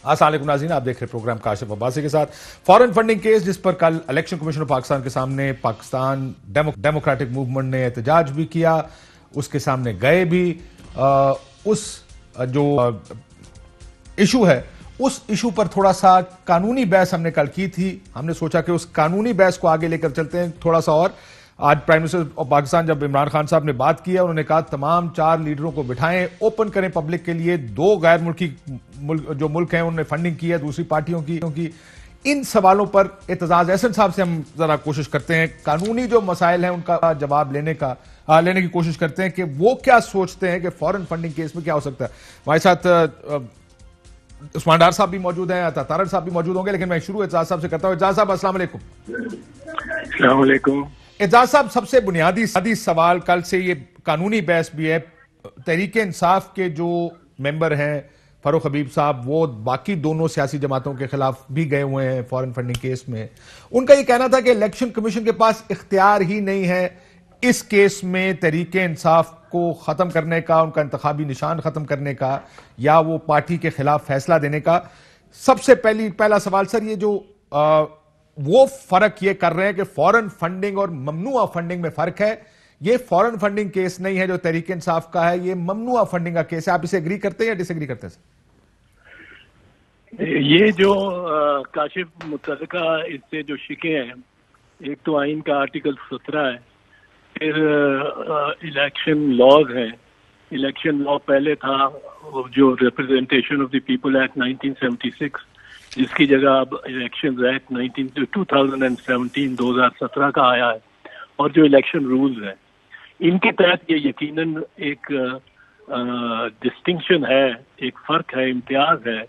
السلام علیکم ناظرین، آپ دیکھ رہے پروگرام کاشف عباسی کے ساتھ. فارن فنڈنگ کیس جس پر کل الیکشن کمیشن آف پاکستان کے سامنے پاکستان ڈیموکریٹک موومنٹ نے احتجاج بھی کیا، اس کے سامنے گئے بھی. اس جو ایشو ہے اس ایشو پر تھوڑا سا قانونی بحث ہم نے کل کی تھی. ہم نے سوچا کہ اس قانونی بحث کو آگے لے کر چلتے ہیں تھوڑا سا. اور آج پرائم منسٹر آف پاکستان جب عمران خان صاحب نے بات کیا، انہوں نے کہا تمام 4 لیڈروں کو بٹھائیں، اوپن کریں پبلک کے لیے. 2 غیر ملکی جو ملک ہیں انہوں نے فنڈنگ کی ہے دوسری پارٹیوں کی. ان سوالوں پر اعتزاز احسن صاحب سے ہم ذرا کوشش کرتے ہیں، قانونی جو مسائل ہیں ان کا جواب لینے کی کوشش کرتے ہیں کہ وہ کیا سوچتے ہیں کہ فورن فنڈنگ کیس میں کیا ہو سکتا ہے. ہمارے ساتھ عثمان ڈار صاحب بھی موجود ہیں، تارڑ صاحب بھی موجود ہوں گے، لیکن میں شروع اعجاز صاحب سے کرتا ہوں. اعجاز صاحب السلام علیکم. السلام علیکم. اعجاز صاحب، سب سے بنیادی سوال کل سے یہ قانونی بحث بھی ہے. تحریک انصاف کے جو ممبر ہیں فاروق حبیب صاحب، وہ باقی دونوں سیاسی جماعتوں کے خلاف بھی گئے ہوئے ہیں فورن فنڈنگ کیس میں. ان کا یہ کہنا تھا کہ الیکشن کمیشن کے پاس اختیار ہی نہیں ہے اس کیس میں تحریک انصاف کو ختم کرنے کا، ان کا انتخابی نشان ختم کرنے کا، یا وہ پارٹی کے خلاف فیصلہ دینے کا. سب سے پہلا سوال سر، یہ جو وہ فرق یہ کر رہے ہیں کہ فورن فنڈنگ اور ممنوعہ فنڈنگ میں فرق ہے. یہ فورن فنڈنگ کیس نہیں ہے جو تحریک انصاف کا ہے، یہ ممنوعہ فنڈنگ کا کیس ہے. آپ اسے ایگری کرتے ہیں یا ڈس ایگری کرتے ہیں سر؟ یہ جو کاشف متعلقہ اس سے جو شکیں ہیں، ایک تو آئین کا آرٹیکل 17 ہے، پھر الیکشن لاز ہیں. الیکشن لا پہلے تھا جو representation of the people act 1976، جس کی جگہ اب الیکشن ایکٹ 2017 کا آیا ہے. اور جو الیکشن رولز ہیں ان کے تحت یہ یقیناً ایک ڈسٹنکشن ہے، ایک فرق ہے، امتیاز ہے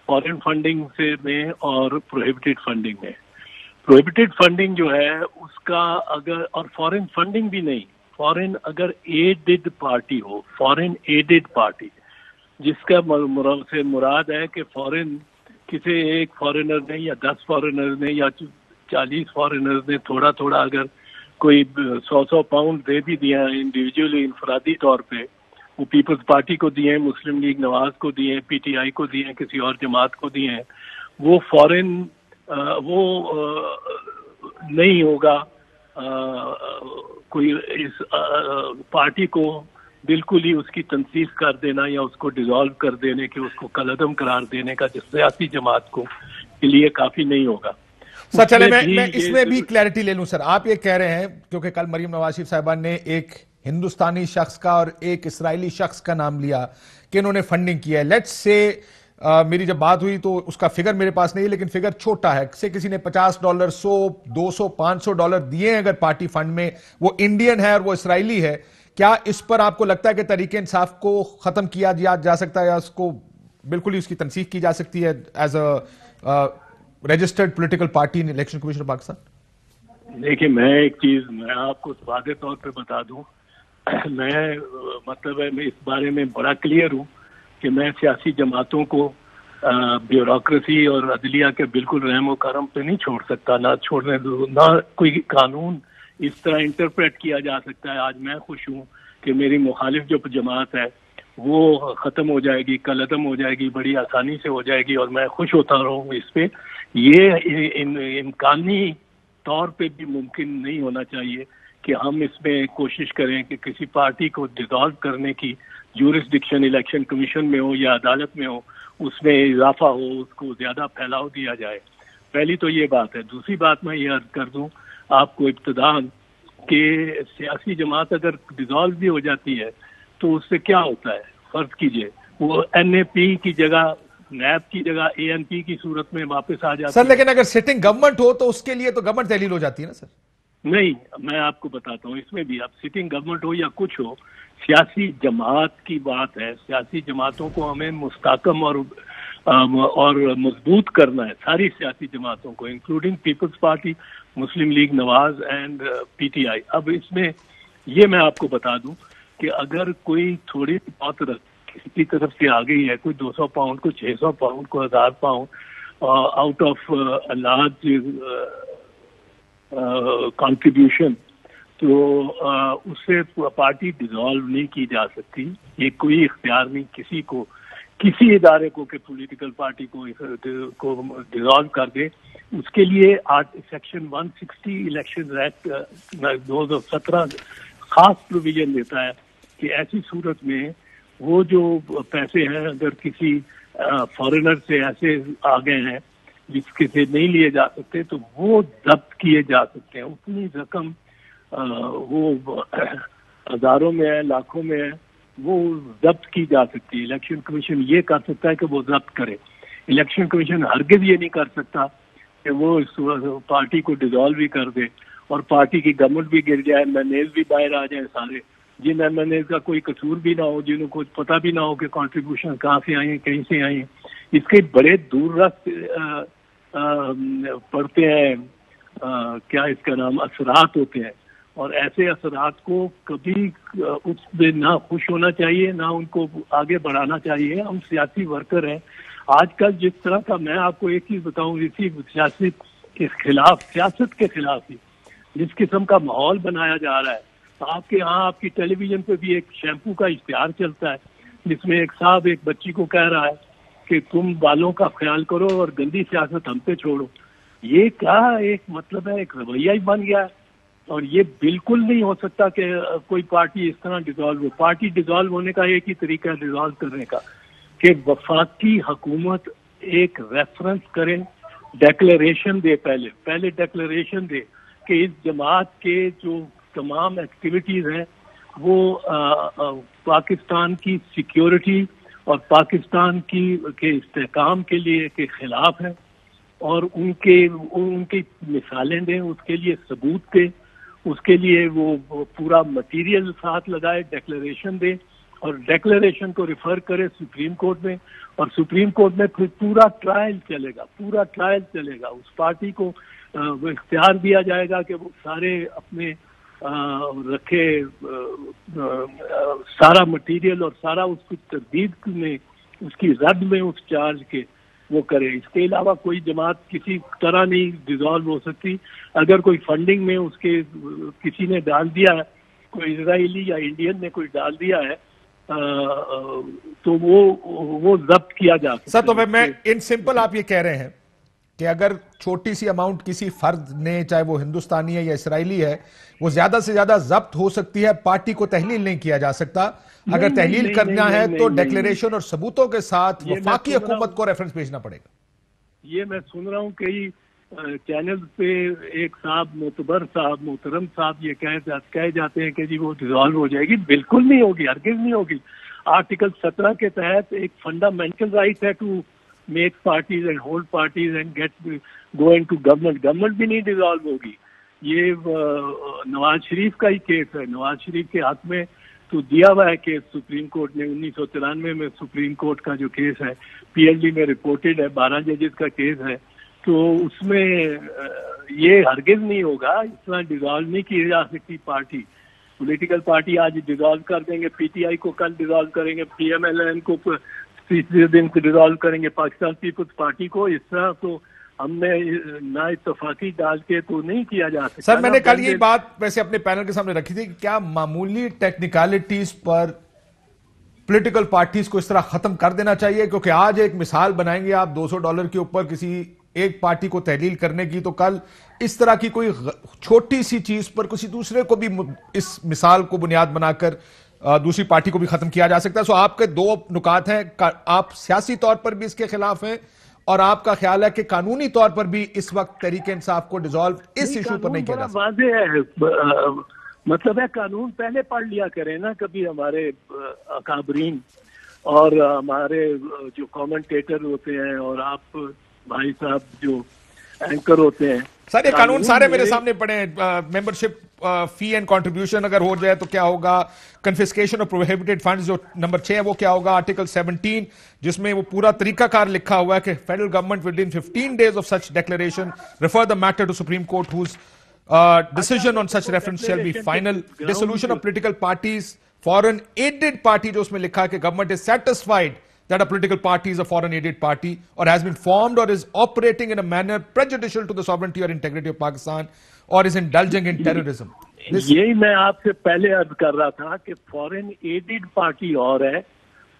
فارن فنڈنگ سے میں اور پروہیبٹڈ فنڈنگ میں. پروہیبٹڈ فنڈنگ جو ہے اس کا اگر، اور فارن فنڈنگ بھی نہیں، فارن اگر ایڈڈ پارٹی ہو، فارن ایڈڈ پارٹی، جس کا سے مراد ہے کہ فارن کسی ایک فارنر نے یا 10 فارنر نے یا 40 فارنر نے تھوڑا تھوڑا اگر کوئی 100 پاؤنڈ دے بھی دیا انڈیویجولی، انفرادی طور پہ، وہ پیپلز پارٹی کو دیے ہیں، مسلم لیگ نواز کو دیے ہیں، پی ٹی آئی کو دیے ہیں، کسی اور جماعت کو دیے ہیں، وہ فارن وہ نہیں ہوگا. کوئی اس پارٹی کو بالکل ہی اس کی تنسیخ کر دینا یا اس کو ڈیزالو کر دینے کے، اس کو کالعدم قرار دینے کا جس سیاسی جماعت کو کے لیے کافی نہیں ہوگا. سر چلے میں اس میں بھی کلیئرٹی لے لوں. سر آپ یہ کہہ رہے ہیں، کیونکہ کل مریم نواز شریف صاحبان نے ایک ہندوستانی شخص کا اور ایک اسرائیلی شخص کا نام لیا کہ انہوں نے فنڈنگ کی ہے. لیٹس سے میری جب بات ہوئی تو اس کا فگر میرے پاس نہیں ہے، لیکن فگر چھوٹا ہے، سے کسی نے $50 $100 $200 $500 دیے ہیں اگر پارٹی فنڈ میں، وہ انڈین ہے اور وہ اسرائیلی ہے. کیا اس پر آپ کو لگتا ہے کہ تحریک انصاف کو ختم کیا جا سکتا ہے، یا اس کو بالکل ہی اس کی تنسیخ کی جا سکتی ہے as a registered political party in election commission of Pakistan? دیکھیں، میں ایک چیز میں آپ کو واضح طور پہ بتا دوں، میں مطلب ہے میں اس بارے میں بڑا کلیئر ہوں کہ میں سیاسی جماعتوں کو بیوروکریسی اور عدلیہ کے بالکل رحم و کرم پہ نہیں چھوڑ سکتا، نہ چھوڑنے دوں، نہ کوئی قانون اس طرح انٹرپریٹ کیا جا سکتا ہے. آج میں خوش ہوں کہ میری مخالف جو جماعت ہے وہ ختم ہو جائے گی، کالعدم ہو جائے گی، بڑی آسانی سے ہو جائے گی، اور میں خوش ہوتا رہوں اس پہ. یہ امکانی طور پہ بھی ممکن نہیں ہونا چاہیے کہ ہم اس میں کوشش کریں کہ کسی پارٹی کو ڈیزالو کرنے کی جورسڈکشن الیکشن کمیشن میں ہو یا عدالت میں ہو، اس میں اضافہ ہو، اس کو زیادہ پھیلاؤ دیا جائے. پہلی تو یہ بات ہے. دوسری بات میں یہ عرض کر دوں آپ کو ابتداً کہ سیاسی جماعت اگر ڈیزالو بھی ہو جاتی ہے تو اس سے کیا ہوتا ہے؟ فرض کیجئے وہ این اے پی کی جگہ، نیب کی جگہ اے این پی کی صورت میں واپس آ جاتی ہے. سر لیکن اگر سٹنگ گورنمنٹ ہو تو اس کے لیے تو گورنمنٹ تحلیل ہو جاتی ہے نا سر؟ نہیں، میں آپ کو بتاتا ہوں، اس میں بھی اب سٹنگ گورنمنٹ ہو یا کچھ ہو، سیاسی جماعت کی بات ہے. سیاسی جماعتوں کو ہمیں مستحکم اور مضبوط کرنا ہے، ساری سیاسی جماعتوں کو، including Peoples Party, Muslim League Nawaz and P T I. اب اس میں یہ میں آپ کو بتا دوں کہ اگر کوئی تھوڑی بہت کسی کی طرف سے آ گئی ہے، کوئی 200 پاؤنڈ، کوئی 600 پاؤنڈ، کوئی 1000 pound out of large contribution, تو اس سے پارٹی ڈیزالو نہیں کی جا سکتی. یہ کوئی اختیار نہیں کسی کو کسی ادارے کو کہ پولیٹیکل پارٹی کو ڈیزالو کر دے، اس کے لیے سیکشن 160 الیکشن ایکٹ 2017 خاص پروویژن دیتا ہے کہ ایسی صورت میں وہ جو پیسے ہیں اگر کسی فارینر سے ایسے آ گئے ہیں جس کے سے نہیں لیے جا سکتے تو وہ ضبط کیے جا سکتے ہیں. اتنی رقم وہ ہزاروں میں ہے، لاکھوں میں ہے، وہ ضبط کی جا سکتی ہے. الیکشن کمیشن یہ کر سکتا ہے کہ وہ ضبط کرے. الیکشن کمیشن ہرگز یہ نہیں کر سکتا کہ وہ پارٹی کو ڈیزالو بھی کر دے اور پارٹی کی گورنمنٹ بھی گر جائے، ایم این ایز بھی باہر آ جائیں سارے، جن ایم این ایز کا کوئی قصور بھی نہ ہو، جنہوں کو پتہ بھی نہ ہو کہ کنٹریبیوشن کہاں سے آئی ہیں، کہیں سے آئی ہیں. اس کے بڑے دور رست پڑتے ہیں کیا اس کا نام اثرات ہوتے ہیں، اور ایسے اثرات کو کبھی اس میں نہ خوش ہونا چاہیے نہ ان کو آگے بڑھانا چاہیے. ہم سیاسی ورکر ہیں. آج کل جس طرح کا، میں آپ کو ایک چیز بتاؤں، اسی سیاست کے خلاف ہی جس قسم کا ماحول بنایا جا رہا ہے. آپ کے ہاں آپ کی ٹیلی ویژن پہ بھی ایک شیمپو کا اشتہار چلتا ہے جس میں ایک صاحب ایک بچی کو کہہ رہا ہے کہ تم بالوں کا خیال کرو اور گندی سیاست ہم پہ چھوڑو. یہ کیا ایک مطلب ہے، ایک رویہ ہی بن گیا ہے. اور یہ بالکل نہیں ہو سکتا کہ کوئی پارٹی اس طرح ڈیزالو ہو. پارٹی ڈیزالو ہونے کا ایک ہی طریقہ ہے ڈیزالو کرنے کا کہ وفاقی حکومت ایک ریفرنس کرے، ڈیکلریشن دے، پہلے ڈیکلریشن دے کہ اس جماعت کے جو تمام ایکٹیویٹیز ہیں وہ پاکستان کی سیکیورٹی اور پاکستان کے استحکام کے لیے کے خلاف ہیں، اور ان کی مثالیں دیں، اس کے لیے ثبوت دیں، اس کے لیے وہ پورا مٹیریل ساتھ لگائے، ڈیکلریشن دے اور ڈیکلریشن کو ریفر کرے سپریم کورٹ میں، اور سپریم کورٹ میں پھر پورا ٹرائل چلے گا. اس پارٹی کو وہ اختیار دیا جائے گا کہ وہ سارے اپنے رکھے سارا مٹیریل اور سارا اس کی تردید میں، اس کی رد میں اس چارج کے وہ کرے. اس کے علاوہ کوئی جماعت کسی طرح نہیں ڈیزالو ہو سکتی. اگر کوئی فنڈنگ میں اس کے کسی نے ڈال دیا ہے، کوئی اسرائیلی یا انڈین نے کوئی ڈال دیا ہے تو وہ ضبط کیا جا سکتا ہے. سر تو میں ان سمپل آپ یہ کہہ رہے ہیں کہ اگر چھوٹی سی اماؤنٹ کسی فرد نے، چاہے وہ ہندوستانی ہے یا اسرائیلی ہے، وہ زیادہ سے زیادہ ضبط ہو سکتی ہے، پارٹی کو تحلیل نہیں کیا جا سکتا. اگر تحلیل کرنا ہے تو ڈیکلیریشن اور ثبوتوں کے ساتھ وفاقی حکومت کو ریفرنس بھیجنا پڑے گا. یہ میں سن رہا ہوں کئی چینل پہ ایک صاحب، معتبر صاحب، محترم صاحب یہ کہے جاتے ہیں کہ جی وہ ڈیزالو ہو جائے گی. بالکل نہیں ہوگی، ہرگز نہیں ہوگی. آرٹیکل 17 کے تحت ایک فنڈامنٹل رائٹ ہے to make parties and hold parties and get go in to government بھی نہیں ڈیزالو ہوگی. یہ نواز شریف کا ہی کیس ہے. نواز شریف کے ہاتھ میں تو دیا ہوا ہے کیس سپریم کورٹ نے 1993 میں سپریم کورٹ کا جو کیس ہے پی ایل ڈی میں رپورٹڈ ہے، 12 ججز کا کیس ہے. تو اس میں یہ ہرگز نہیں ہوگا. اس طرح ڈیزالو نہیں کی جا سکتی پارٹی. پولیٹیکل پارٹی آج ڈیزالو کر دیں گے، پی ٹی آئی کو کل ڈیزالو کریں گے، پی ایم ایل این کو تیسرے دن ڈیزالو کریں گے، پاکستان پیپلز پارٹی کو. اس طرح تو ہم نے نا اتفاقی ڈال کے تو نہیں کیا جا سکتا. سر میں نے کل یہ بات ویسے اپنے پینل کے سامنے رکھی تھی کہ کیا معمولی ٹیکنیکلٹیز پر پولیٹیکل پارٹیز کو اس طرح ختم کر دینا چاہیے؟ کیونکہ آج ایک مثال بنائیں گے آپ $200 کے اوپر کسی ایک پارٹی کو تحلیل کرنے کی، تو کل اس طرح کی کوئی چھوٹی سی چیز پر کسی دوسرے کو بھی اس مثال کو بنیاد بنا کر دوسری پارٹی کو بھی ختم کیا جا سکتا ہے. سو آپ کے دو نکات ہیں، آپ سیاسی طور پر بھی اس کے خلاف ہیں اور آپ کا خیال ہے کہ قانونی طور پر بھی اس وقت تحریک انصاف کو ڈیزالو اس ایشو پر نہیں کیا جا سکتا. واضح ہے، مطلب ہے قانون پہلے پڑھ لیا کریں نا کبھی ہمارے اکابرین اور ہمارے جو کامنٹیٹر ہوتے ہیں اور آپ بھائی صاحب جو اینکر ہوتے ہیں. سر یہ قانون سارے میرے سامنے پڑے ہیں. ممبرشپ فی اینڈ کنٹریبیوشن اگر ہو جائے تو کیا ہوگا، کنفسکیشن آف پروہیبٹڈ فنڈز جو نمبر 6 ہے وہ کیا ہوگا، آرٹیکل 17 جس میں وہ پورا طریقہ کار لکھا ہوا ہے کہ federal government with in 15 days of such declaration refer the matter to Supreme Court whose decision on such reference shall be final. Dissolution of political parties, foreign aided party جو اس میں لکھا ہے کہ government is satisfied that a political party is a foreign aided party or has been formed or is operating in a manner prejudicial to the sovereignty or integrity of Pakistan or is indulging in terrorism. یہی میں آپ سے پہلے عرض کر رہا تھا کہ فورن ایڈڈ پارٹی اور ہے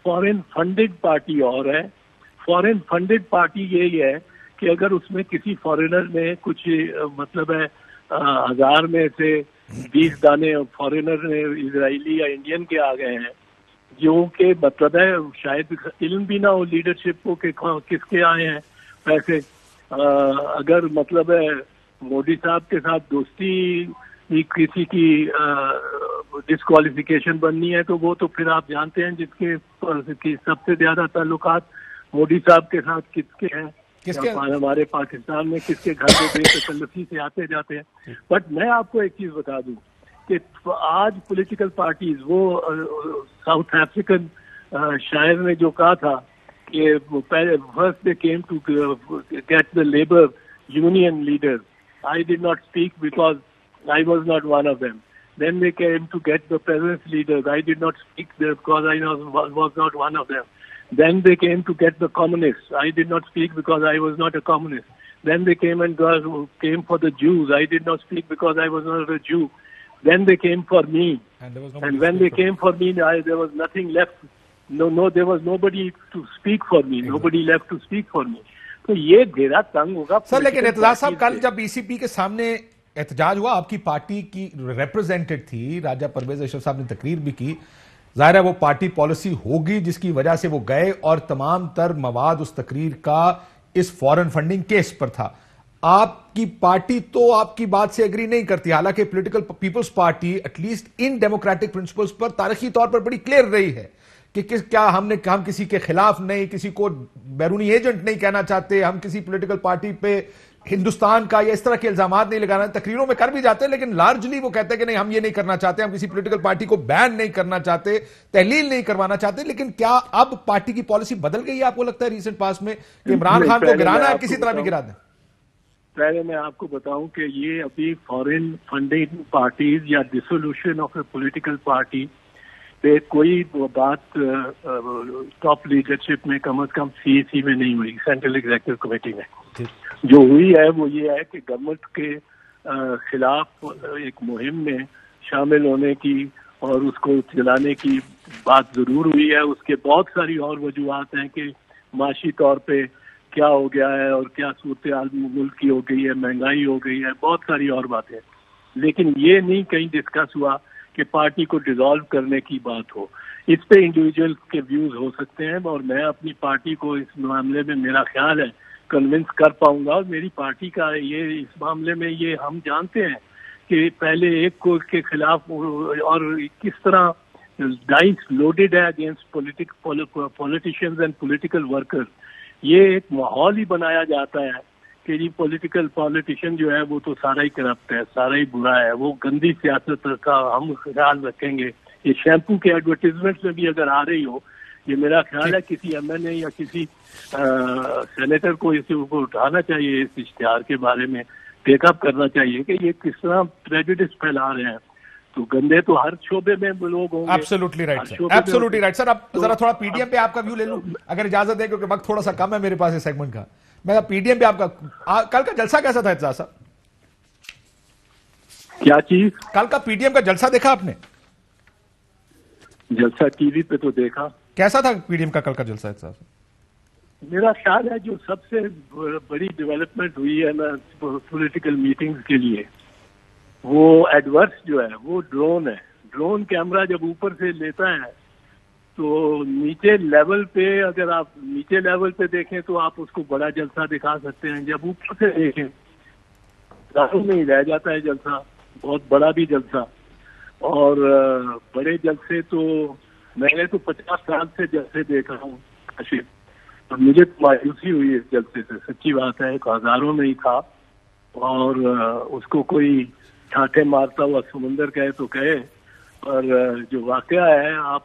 فورن فنڈڈ پارٹی اور ہے. فورن فنڈڈ پارٹی یہی ہے کہ اگر اس میں کسی فارینر نے کچھ مطلب ہے 1000 میں سے 20 دانے فارینر نے اسرائیلی یا انڈین کے آ گئے ہیں, جو کہ مطلب ہے شاید علم بھی نہ ہو لیڈرشپ کو کہ کس کے آئے ہیں پیسے. اگر مطلب ہے مودی صاحب کے ساتھ دوستی کسی کی ڈسکوالیفیکیشن بننی ہے تو وہ تو پھر آپ جانتے ہیں جس کے سب سے زیادہ تعلقات مودی صاحب کے ساتھ کس کے ہیں, ہمارے پاکستان میں کس کے گھر پہ بے تکلفی سے آتے جاتے ہیں. بٹ میں آپ کو ایک چیز بتا دوں کہ آج پولیٹیکل پارٹیز, وہ ساؤتھ افریقن شاعر نے جو کہا تھا کہ first they came to get the labor union leaders. I did not speak because I was not one of them. Then they came to get the peasants leaders. I did not speak because I was not one of them. Then they came to get the communists. I did not speak because I was not a communist. Then they came for the Jews. I did not speak because I was not a Jew. Then they came for me. And when they came for me, there was nothing left. No, there was nobody to speak for me. Nobody left to speak for me. تو یہ گھیرا تنگ ہوگا. سر لیکن اعتزاز صاحب کل جب ای سی پی کے سامنے احتجاج ہوا, آپ کی پارٹی کی ریپرزینٹیڈ تھی راجہ پرویز اشرف صاحب نے تقریر بھی کی. ظاہر ہے وہ پارٹی پالیسی ہوگی جس کی وجہ سے وہ گئے, اور تمام تر مواد اس تقریر کا اس فورن فنڈنگ کیس پر تھا. آپ کی پارٹی تو آپ کی بات سے ایگری نہیں کرتی, حالانکہ political peoples party at least ان ڈیموکریٹک پرنسپلز پر تاریخی طور پر بڑی کلیئر رہی ہے کہ کیا ہم کسی کے خلاف نہیں, کسی کو بیرونی ایجنٹ نہیں کہنا چاہتے, ہم کسی پولیٹیکل پارٹی پہ ہندوستان کا یا اس طرح کے الزامات نہیں لگانا. تقریروں میں کر بھی جاتے ہیں لیکن لارجلی وہ کہتے ہیں کہ نہیں ہم یہ نہیں کرنا چاہتے, ہم کسی پولیٹیکل پارٹی کو بین نہیں کرنا چاہتے, تحلیل نہیں کروانا چاہتے. لیکن کیا اب پارٹی کی پالیسی بدل گئی ہے آپ کو لگتا ہے ریسنٹ پاس میں کہ عمران خان کو گرانا ہے کسی طرح بھی گرا دیں؟ پہلے میں آپ کو بتاؤں کہ یہ ابھی فورن فنڈنگ پارٹیز یا dissolution of a political party پہ کوئی بات ٹاپ لیڈرشپ میں کم از کم سی سی میں نہیں ہوئی, سینٹرل ایگزیکٹو کمیٹی میں. جو ہوئی ہے وہ یہ ہے کہ گورنمنٹ کے خلاف ایک مہم میں شامل ہونے کی اور اس کو چلانے کی بات ضرور ہوئی ہے. اس کے بہت ساری اور وجوہات ہیں کہ معاشی طور پہ کیا ہو گیا ہے اور کیا صورتحال ملک کی ہو گئی ہے, مہنگائی ہو گئی ہے, بہت ساری اور باتیں. لیکن یہ نہیں کہیں ڈسکس ہوا کہ پارٹی کو ڈیزالو کرنے کی بات ہو. اس پہ انڈیویجول کے ویوز ہو سکتے ہیں اور میں اپنی پارٹی کو اس معاملے میں میرا خیال ہے کنونس کر پاؤں گا. اور میری پارٹی کا یہ اس معاملے میں یہ ہم جانتے ہیں کہ پہلے ایک کو کے خلاف اور کس طرح ڈائس لوڈیڈ ہے against politicians and political workers. یہ ایک ماحول ہی بنایا جاتا ہے کہ جی پولیٹیشین جو ہے وہ تو سارا ہی کرپٹ ہے, سارا ہی برا ہے, وہ گندی سیاست کا ہم خیال رکھیں گے. یہ شیمپو کے ایڈورٹیزمنٹ میں بھی اگر آ رہی ہو, یہ میرا خیال ہے کسی ایم این اے یا کسی سینیٹر کو اس کو اٹھانا چاہیے, اس اشتہار کے بارے میں ٹیک اپ کرنا چاہیے کہ یہ کس طرح پریجوڈس پھیلا رہے ہیں. تو گندے تو ہر شعبے میں لوگ ہوں گے. Absolutely right sir, absolutely right sir. اب ذرا تھوڑا پی ڈی ایم پہ آپ کا ویو لے لوں اگر اجازت ہے, کیونکہ وقت تھوڑا سا کم ہے میرے پاس اس سیگمنٹ کا. میں پی ڈی ایم پہ آپ کا کل کا جلسہ کیسا تھا اعتزاز صاحب؟ کیا چیز؟ کل کا پی ڈی ایم کا جلسہ دیکھا آپ نے؟ جلسہ ٹی وی پہ تو دیکھا. کیسا تھا پی ڈی ایم کا کل کا جلسہ اعتزاز صاحب؟ میرا خیال ہے جو سب سے بڑی ڈیولپمنٹ ہوئی ہے نا پولیٹیکل میٹنگز کے لیے, وہ ایڈورس جو ہے وہ ڈرون ہے. ڈرون کیمرہ جب اوپر سے لیتا ہے تو نیچے لیول پہ, اگر آپ نیچے لیول پہ دیکھیں تو آپ اس کو بڑا جلسہ دکھا سکتے ہیں. جب اوپر سے دیکھیں داروں میں ہی رہ جاتا ہے جلسہ, بہت بڑا بھی جلسہ. اور بڑے جلسے تو میں نے تو 50 سال سے جلسے دیکھا ہوں کاشف, اور مجھے مایوسی ہوئی اس جلسے سے, سچی بات ہے. ہزاروں میں ہی تھا اور اس کو کوئی چھانٹے مارتا ہوا سمندر کہے تو کہے, اور جو واقعہ ہے آپ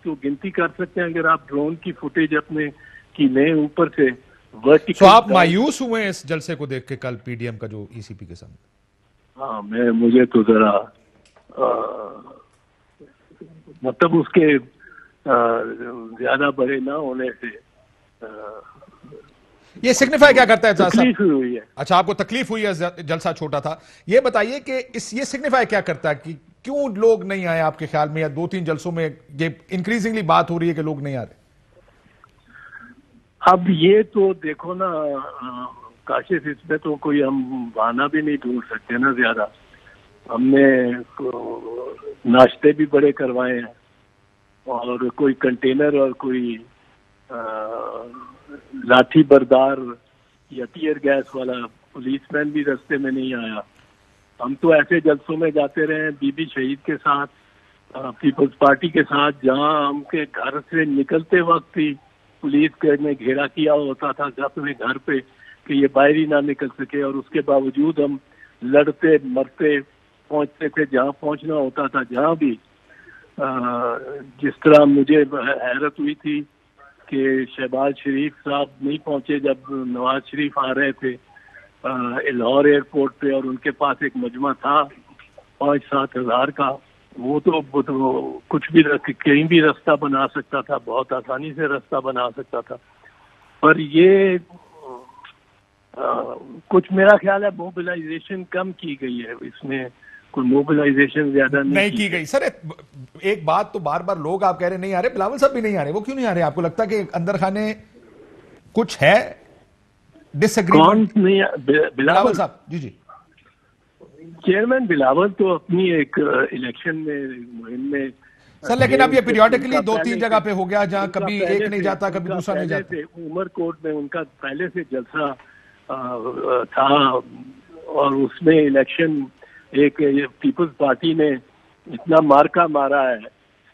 تو گنتی کر سکتے ہیں اگر آپ ڈرون کی فوٹیج اپنے کی لیں اوپر سے ورٹیکل. تو آپ مایوس ہوئے ہیں اس جلسے کو دیکھ کے کل پی ڈی ایم کا جو ای سی پی کے سامنے؟ ہاں, مجھے تو ذرا مطلب اس کے زیادہ بڑے نہ ہونے سے یہ سگنیفائی کیا کرتا ہے؟ تکلیف ہوئی ہے. اچھا, آپ کو تکلیف ہوئی ہے, جلسہ چھوٹا تھا. یہ بتائیے کہ یہ سگنیفائی کیا کرتا ہے کہ کیوں لوگ نہیں آئے آپ کے خیال میں، یا 2-3 جلسوں میں یہ انکریزنگلی بات ہو رہی ہے کہ لوگ نہیں آ رہے؟ اب یہ تو دیکھو نا کاشف، اس میں تو کوئی ہم بہانہ بھی نہیں ڈھونڈ سکتے نا زیادہ. ہم نے ناشتے بھی بڑے کروائے ہیں، اور کوئی کنٹینر اور کوئی لاٹھی بردار یا ٹیئر گیس والا پولیس مین بھی رستے میں نہیں آیا. ہم تو ایسے جلسوں میں جاتے رہے ہیں بی بی شہید کے ساتھ، پیپلز پارٹی کے ساتھ، جہاں ہم کے گھر سے نکلتے وقت ہی پولیس نے گھیرا کیا ہوتا تھا اپنے گھر پہ کہ یہ باہر ہی نہ نکل سکے، اور اس کے باوجود ہم لڑتے مرتے پہنچتے تھے جہاں پہنچنا ہوتا تھا. جہاں بھی جس طرح مجھے حیرت ہوئی تھی کہ شہباز شریف صاحب نہیں پہنچے جب نواز شریف آ رہے تھے لاہور ایئرپورٹ پہ، اور ان کے پاس ایک مجمع تھا 5-7 ہزار کا. وہ تو کچھ بھی کہیں بھی راستہ بنا سکتا تھا، بہت آسانی سے راستہ بنا سکتا تھا. پر یہ کچھ میرا خیال ہے موبلائزیشن کم کی گئی ہے، اس میں کوئی موبلائزیشن زیادہ نہیں کی گئی. سر ایک بات تو بار بار لوگ آپ کہہ رہے نہیں آ رہے، بلاول صاحب بھی نہیں آ رہے، وہ کیوں نہیں آ رہے؟ آپ کو لگتا کہ اندر خانے کچھ ہے ڈس ایگریمنٹ؟ بلاول صاحب جی چیئرمین بلاول تو اپنی ایک الیکشن میں مہم میں سر، لیکن اب یہ پیریوڈیکلی 2-3 جگہ پہ ہو گیا جہاں کبھی ایک نہیں جاتا کبھی دوسرا نہیں جاتا. عمر کوٹ میں ان کا پہلے سے جلسہ تھا، اور اس میں الیکشن ایک پیپلز پارٹی نے اتنا مارکا مارا ہے.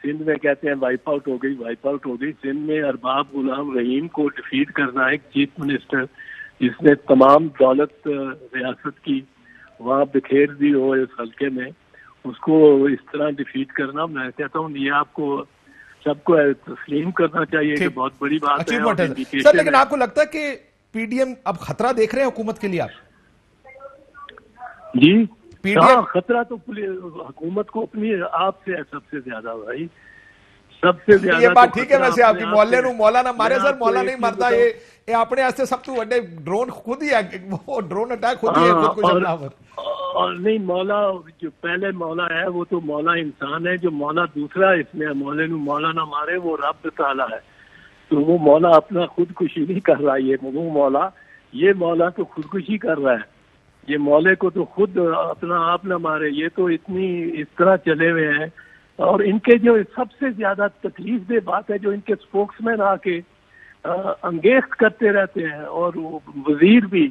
سندھ میں کہتے ہیں وائپ آؤٹ ہو گئی. سندھ میں ارباب غلام رحیم کو ڈیفیٹ کرنا ہے، ایک چیف منسٹر جس نے تمام دولت ریاست کی وہاں بکھیر دی ہو اس حلقے میں، اس کو اس طرح ڈیفیٹ کرنا، میں کہتا ہوں یہ آپ کو سب کو تسلیم کرنا چاہیے کہ بہت بڑی بات ہے. سر لیکن آپ کو لگتا ہے کہ پی ڈی ایم اب خطرہ دیکھ رہے ہیں حکومت کے لیے؟ آپ جی ہاں، خطرہ تو حکومت کو اپنی آپ سے ہے سب سے زیادہ بھائی، سب سے زیادہ. یہ بات ٹھیک ہے ویسے آپ کی، محلے نو مولا نہ مارے سر، مولا نہیں مرتا. یہ اپنے واسطے سب تو بڑے ڈرون خود ہی ہے، وہ ڈرون اٹیک خود ہی ہے، خود کو حملہ آور. اور نہیں، مولا جو پہلے مولا ہے وہ تو مولا انسان ہے، جو مولا دوسرا اس میں مولے نو مولا نہ مارے وہ رب تعالیٰ ہے. تو وہ مولا اپنا خودکشی نہیں کر رہا، یہ مولا تو خودکشی کر رہا ہے. یہ مولے کو تو خود اپنا آپ نہ مارے، یہ تو اتنی اس طرح چلے ہوئے ہیں. اور ان کے جو سب سے زیادہ تکلیف دہ بات ہے جو ان کے اسپوکس مین آ کے انگیخت کرتے رہتے ہیں، اور وزیر بھی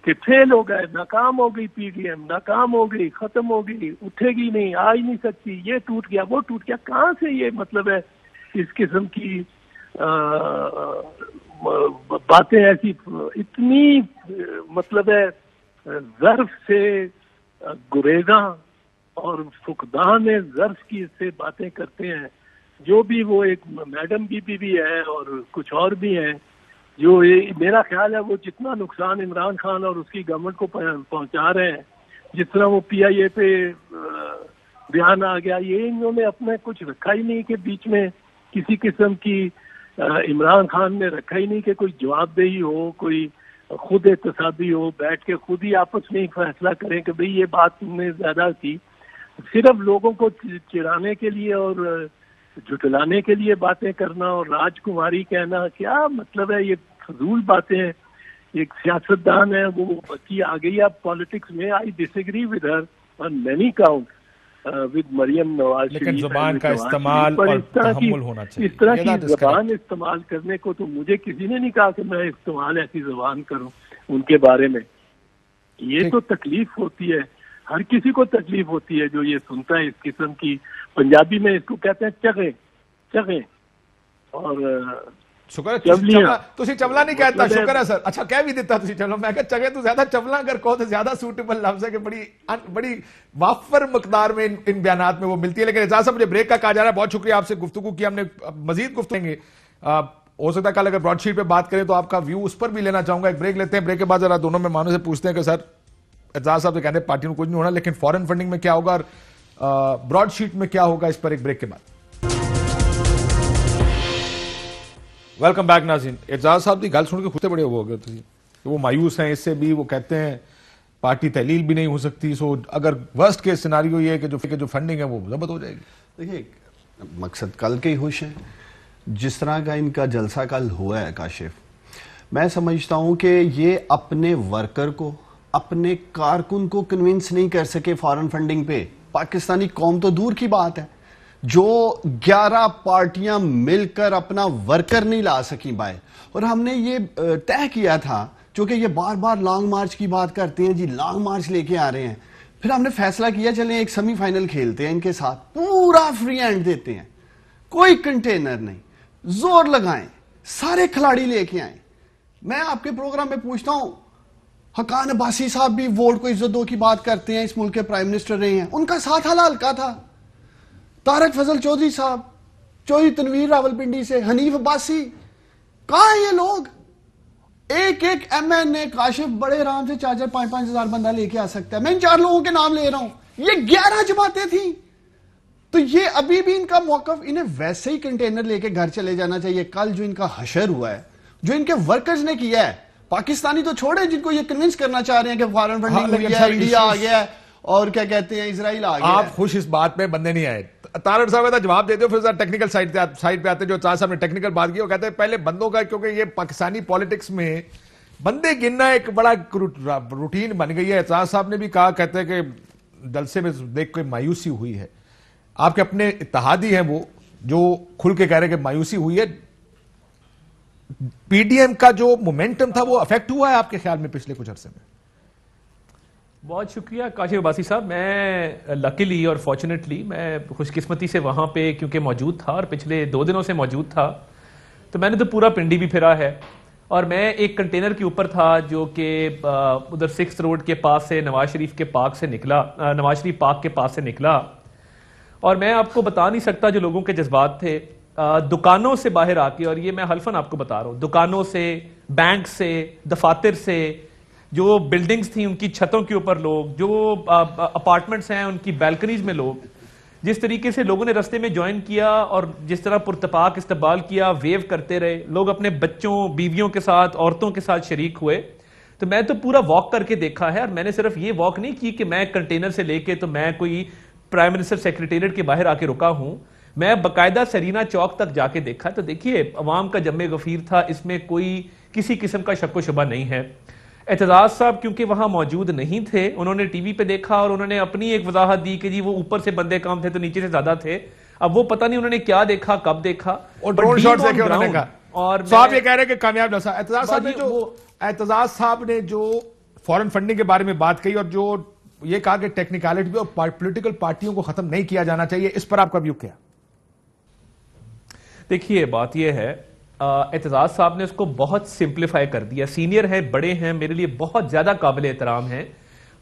کہ فیل ہو گئے، ناکام ہو گئی پی ڈی ایم، ناکام ہو گئی، ختم ہو گئی، اٹھے گی نہیں، آ ہی نہیں سکتی، یہ ٹوٹ گیا وہ ٹوٹ گیا. کہاں سے یہ مطلب ہے اس قسم کی باتیں ایسی اتنی مطلب ہے ظرف سے گریزاں اور فقدان ظرف کی سے باتیں کرتے ہیں. جو بھی وہ ایک میڈم بھی ہے اور کچھ اور بھی ہیں جو میرا خیال ہے وہ جتنا نقصان عمران خان اور اس کی گورنمنٹ کو پہنچا رہے ہیں، جس طرح وہ پی آئی اے پہ بیان آ گیا، یہ انہوں نے اپنے کچھ رکھا ہی نہیں کہ بیچ میں کسی قسم کی عمران خان نے رکھا ہی نہیں کہ کوئی جواب دہی ہو، کوئی خود احتسابی ہو، بیٹھ کے خود ہی آپس میں فیصلہ کریں کہ بھئی یہ بات تم نے زیادہ کی. صرف لوگوں کو چڑھانے کے لیے اور جھٹلانے کے لیے باتیں کرنا اور راج کماری کہنا، کیا مطلب ہے؟ یہ فضول باتیں ہیں. ایک سیاستدان ہے، وہ بچی آ گئی اب پالیٹکس میں. I disagree with her on many count with Maryam Nawaz Sharif. لیکن زبان کا استعمال اور تحمل ہونا چاہیے. اس طرح کی زبان استعمال کرنے کو تو مجھے کسی نے نہیں کہا کہ میں استعمال ایسی زبان کروں ان کے بارے میں. یہ تو تکلیف ہوتی ہے، ہر کسی کو تکلیف ہوتی ہے جو یہ سنتا ہے اس قسم کی. پنجابی میں اس کو کہتے ہیں چغیں اور شکر ہے تسی چملا نہیں کہتا. شکر ہے سر. اچھا کہہ بھی دیتا تسی چملا. میں کہا چگے تو زیادہ چملا اگر کہو تو زیادہ سوٹیبل لفظ ہے کہ بڑی وافر مقدار میں ان بیانات میں وہ ملتی ہے. لیکن اعجاز صاحب مجھے بریک کا کہا جا رہا ہے. بہت شکریہ آپ سے گفتگو کی، ہم نے مزید گفتگو کریں گے. ہو سکتا ہے کل اگر براڈ شیٹ پہ بات کریں تو آپ کا ویو اس پر بھی لینا چاہوں گا. ایک بریک لیتے ہیں، بریک کے بعد ذرا دونوں مہمانوں سے پوچھتے ہیں کہ سر اعجاز صاحب سے کہتے ہیں پارٹی میں کچھ نہیں ہونا، لیکن فورن فنڈنگ میں کیا ہوگا اور براڈ شیٹ میں کیا ہوگا، اس پر ایک بریک کے بعد. ویلکم بیک ناظرین. اعجاز صاحب کی گل سن کے خود سے بڑے ہو گئے تھے، وہ مایوس ہیں اس سے بھی. وہ کہتے ہیں پارٹی تحلیل بھی نہیں ہو سکتی. سو اگر ورسٹ کیس سیناریو یہ ہے کہ جو فنڈنگ ہے وہ ضبط ہو جائے گی. دیکھیے مقصد کل کے ہی ہوش ہے. جس طرح کا ان کا جلسہ کل ہوا ہے کاشف, میں سمجھتا ہوں کہ یہ اپنے ورکر کو, اپنے کارکن کو کنونس نہیں کر سکے فارن فنڈنگ پہ. پاکستانی قوم تو دور کی بات ہے, جو 11 پارٹیاں مل کر اپنا ورکر نہیں لا سکیں بائے. اور ہم نے یہ طے کیا تھا, چونکہ یہ بار بار لانگ مارچ کی بات کرتے ہیں, جی لانگ مارچ لے کے آ رہے ہیں, پھر ہم نے فیصلہ کیا چلیں ایک سیمی فائنل کھیلتے ہیں ان کے ساتھ, پورا فری ہینڈ دیتے ہیں, کوئی کنٹینر نہیں, زور لگائیں, سارے کھلاڑی لے کے آئیں. میں آپ کے پروگرام میں پوچھتا ہوں, حقان عباسی صاحب بھی ووٹ کو عزت دو کی بات کرتے ہیں, اس ملک کے پرائم منسٹر رہے ہیں, ان کا ساتھ ہلکا تھا. طارق فضل چودھری صاحب, چودھری تنویر راولپنڈی سے, حنیف عباسی, کہاں ہیں یہ لوگ؟ ایک ایم این اے کاشف بڑے آرام سے 4-5 ہزار بندہ لے کے آ سکتا ہے. میں ان 4 لوگوں کے نام لے رہا ہوں, یہ 11 جماعتیں تھیں. تو یہ ابھی بھی ان کا موقف, انہیں ویسے ہی کنٹینر لے کے گھر چلے جانا چاہیے. کل جو ان کا حشر ہوا ہے, جو ان کے ورکرز نے کیا ہے, پاکستانی تو چھوڑے جن کو یہ کنونس کرنا چاہ رہے ہیں کہ فارن فنڈنگ ہوئی ہے, انڈیا آ گیا ہے اور کیا کہتے ہیں اسرائیل آ گیا ہے. آپ خوش اس بات پہ بندے نہیں آئے. طارق صاحب کہتا جواب دیتے ہو, پھر ٹیکنیکل سائٹ پہ آتے, جو طارق صاحب نے ٹیکنیکل بات کی, وہ کہتے ہیں پہلے بندوں کا, کیونکہ یہ پاکستانی پالیٹکس میں بندے گننا ایک بڑا روٹین بن گئی ہے. طارق صاحب نے بھی کہا, کہتے ہیں کہ جلسے میں دیکھ کے مایوسی ہوئی ہے. آپ کے اپنے اتحادی ہیں وہ جو کھل کے کہہ رہے کہ مایوسی ہوئی ہے. پی ڈی ایم کا جو مومنٹم تھا وہ افیکٹ ہوا ہے آپ کے خیال میں پچھلے کچھ عرصے میں؟ بہت شکریہ کاشف عباسی صاحب. میں لکیلی اور فارچونیٹلی میں خوش قسمتی سے وہاں پہ کیونکہ موجود تھا اور پچھلے 2 دنوں سے موجود تھا, تو میں نے تو پورا پنڈی بھی پھرا ہے. اور میں ایک کنٹینر کے اوپر تھا جو کہ ادھر 6 روڈ کے پاس سے نواز شریف پارک کے پاس سے نکلا. اور میں آپ کو بتا نہیں سکتا جو لوگوں کے جذبات تھے, دکانوں سے باہر آ کے, اور یہ میں حلفاً آپ کو بتا رہا ہوں, دکانوں سے, بینک سے, دفاتر سے, جو بلڈنگز تھیں ان کی چھتوں کے اوپر لوگ, جو اپارٹمنٹس ہیں ان کی بیلکنیز میں لوگ, جس طریقے سے لوگوں نے رستے میں جوائن کیا اور جس طرح پرتپاک استقبال کیا, ویو کرتے رہے لوگ, اپنے بچوں بیویوں کے ساتھ, عورتوں کے ساتھ شریک ہوئے. تو میں تو پورا واک کر کے دیکھا ہے. اور میں نے صرف یہ واک نہیں کی کہ میں کنٹینر سے لے کے تو میں کوئی پرائم منسٹر سیکریٹریٹ کے باہر آ کے رکا ہوں, میں باقاعدہ سرینا چوک تک جا کے دیکھا. تو دیکھیے عوام کا جم غفیر تھا, اس میں کوئی کسی قسم کا شک و شبہ نہیں ہے. اعتزاز صاحب کیونکہ وہاں موجود نہیں تھے, انہوں نے ٹی وی پہ دیکھا اور انہوں نے اپنی ایک وضاحت دی کہ جی وہ اوپر سے بندے کام تھے تو نیچے سے زیادہ تھے. اب وہ پتہ نہیں انہوں نے کیا دیکھا, کب دیکھا, اور ڈرون شاٹس دیکھے انہوں نے کہا. اور صاحب یہ کہہ رہے ہیں کہ کامیاب نہ. اعتزاز صاحب نے جو فارن فنڈنگ کے بارے میں بات کہی اور جو یہ کہا کہ ٹیکنیکلٹی اور پولیٹیکل پارٹیوں کو ختم نہیں کیا جانا چاہیے, اس پر آپ کا ویو کیا؟ دیکھیے بات یہ ہے, اعتزاز صاحب نے اس کو بہت سمپلیفائی کر دیا. سینئر ہیں, بڑے ہیں, میرے لیے بہت زیادہ قابل احترام ہیں,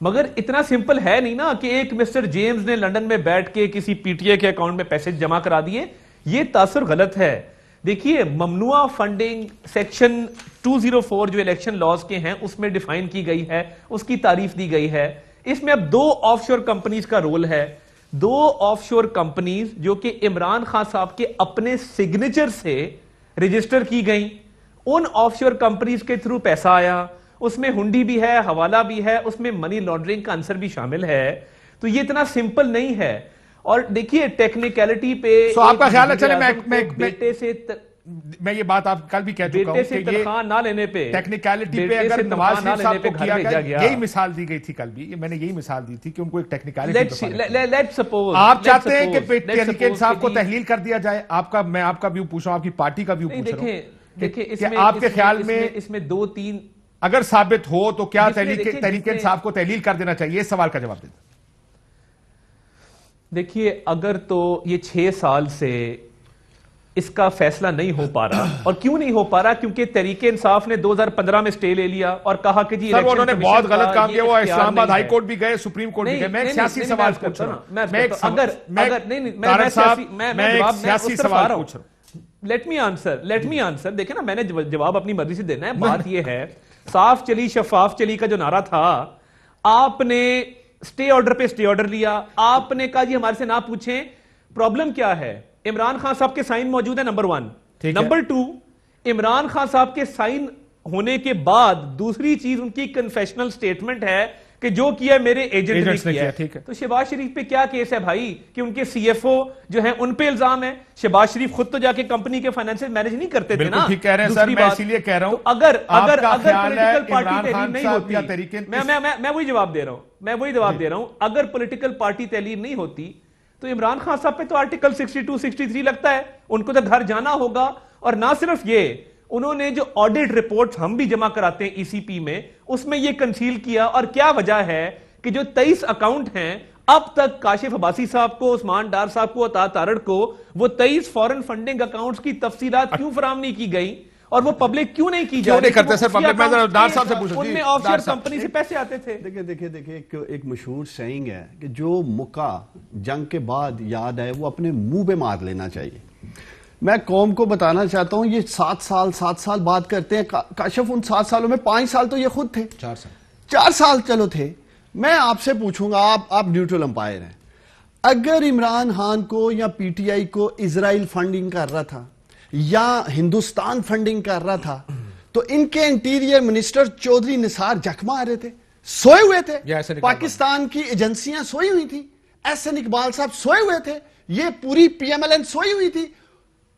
مگر اتنا سمپل ہے نہیں نا کہ ایک مسٹر جیمز نے لندن میں بیٹھ کے کسی پی ٹی اے کے اکاؤنٹ میں پیسے جمع کرا دیے. یہ تاثر غلط ہے. دیکھیے ممنوع فنڈنگ سیکشن 204 جو الیکشن لاز کے ہیں اس میں ڈیفائن کی گئی ہے, اس کی تعریف دی گئی ہے. اس میں اب 2 آف شور کمپنیز کا رول ہے. 2 آف شور کمپنیز جو کہ عمران خان صاحب کے اپنے سگنیچر سے رجسٹر کی گئیں, ان آف شور کمپنیز کے تھرو پیسہ آیا, اس میں ہنڈی بھی ہے, حوالہ بھی ہے, اس میں منی لانڈرنگ کا عنصر بھی شامل ہے. تو یہ اتنا سمپل نہیں ہے. اور دیکھیے ٹیکنیکلٹی پہ آپ کا خیال ہے, چلے بیٹے سے میں یہ بات آپ کل بھی کہہ چکا ہوں کہ تنخواہ نہ لینے پہ, ٹیکنیکلٹی پہ اگر نواز شریف صاحب کو کیا گیا, یہی مثال دی گئی تھی کل بھی, میں نے یہی مثال دی تھی کہ ان کو ایک ٹیکنیکلٹی, آپ چاہتے ہیں کہ تحریک انصاف کو تحلیل کر دیا جائے. میں آپ کا ویو پوچھ رہا ہوں, آپ کی پارٹی کا ویو پوچھ رہا ہوں کہ آپ کے خیال میں اس میں 2-3 اگر ثابت ہو تو کیا تحریک انصاف کو تحلیل کر دینا چاہیے؟ اس سوال کا جواب دیں. دیکھیے اگر تو یہ 6 سال سے اس کا فیصلہ نہیں ہو پا رہا, اور کیوں نہیں ہو پا رہا؟ کیونکہ تحریک انصاف نے 2015 میں سٹے لے لیا اور کہا کہ جی سر انہوں نے بہت غلط کام کیا. وہ اسلام آباد ہائی کورٹ بھی گئے, سپریم کورٹ بھی گئے. میں ایک سیاسی سوال پوچھ رہا ہوں. Let me answer. دیکھیں نا, میں نے جواب اپنی مرضی سے دینا ہے. بات یہ ہے, صاف چلی شفاف چلی کا جو نعرہ تھا, آپ نے سٹے آرڈر پہ سٹے آرڈر لیا, آپ نے کہا جی ہمارے سے نہ پوچھیں. پرابلم کیا ہے؟ عمران خان صاحب کے سائن موجود ہے, نمبر 1. نمبر 2, عمران خان صاحب کے سائن ہونے کے بعد دوسری چیز ان کی کنفیشنل سٹیٹمنٹ ہے کہ جو کیا میرے ایجنٹ نے کیا ٹھیک ہے. تو شہباز شریف پہ کیا کیس ہے بھائی کہ ان کے سی ایف او جو ہیں ان پہ الزام ہے؟ شہباز شریف خود تو جا کے کمپنی کے فائنینشل مینج نہیں کرتے تھے نا. بالکل ٹھیک کہہ رہے ہیں سر, میں اسی لیے کہہ رہا ہوں اگر پولیٹیکل پارٹی تحریر نہیں ہوتی, میں وہی جواب دے رہا ہوں, اگر پولیٹیکل پارٹی تحریر نہیں ہوتی تو عمران خان صاحب پہ تو آرٹیکل 62 63 لگتا ہے, ان کو تو گھر جانا ہوگا. اور نہ صرف یہ, انہوں نے جو آڈٹ رپورٹ ہم بھی جمع کراتے ہیں ای سی پی میں, اس میں یہ کنسیل کیا. اور کیا وجہ ہے کہ جو 23 اکاؤنٹ ہیں اب تک کاشف عباسی صاحب کو, عثمان ڈار صاحب کو, عطا تارڑ کو وہ 23 فورن فنڈنگ اکاؤنٹس کی تفصیلات کیوں فراہم نہیں کی گئی اور وہ پبلک کیوں نہیں کی جا رہی؟ کرتے سر پبلک, میں ڈار صاحب سے پوچھوں, ان میں آف شور کمپنی سے پیسے آتے تھے. دیکھیں ایک مشہور سینگ ہے کہ جو مکہ جنگ کے بعد یاد ہے وہ اپنے منہ پہ مار لینا چاہیے. میں قوم کو بتانا چاہتا ہوں, یہ 7 سال بات کرتے ہیں. کاشف ان 7 سالوں میں 5 سال تو یہ خود تھے, 4 سال چلو تھے. میں آپ سے پوچھوں گا, آپ نیوٹرل امپائر ہیں, اگر عمران خان کو یا پی ٹی آئی کو اسرائیل فنڈنگ کر رہا تھا یا ہندوستان فنڈنگ کر رہا تھا تو ان کے انٹیریئر منسٹر چودھری نثار جکھما آ رہے تھے, سوئے ہوئے تھے. پاکستان کی ایجنسیاں سوئی ہوئی تھی, ایس این اقبال صاحب سوئے ہوئے تھے, یہ پوری پی ایم ایل این سوئی ہوئی تھی.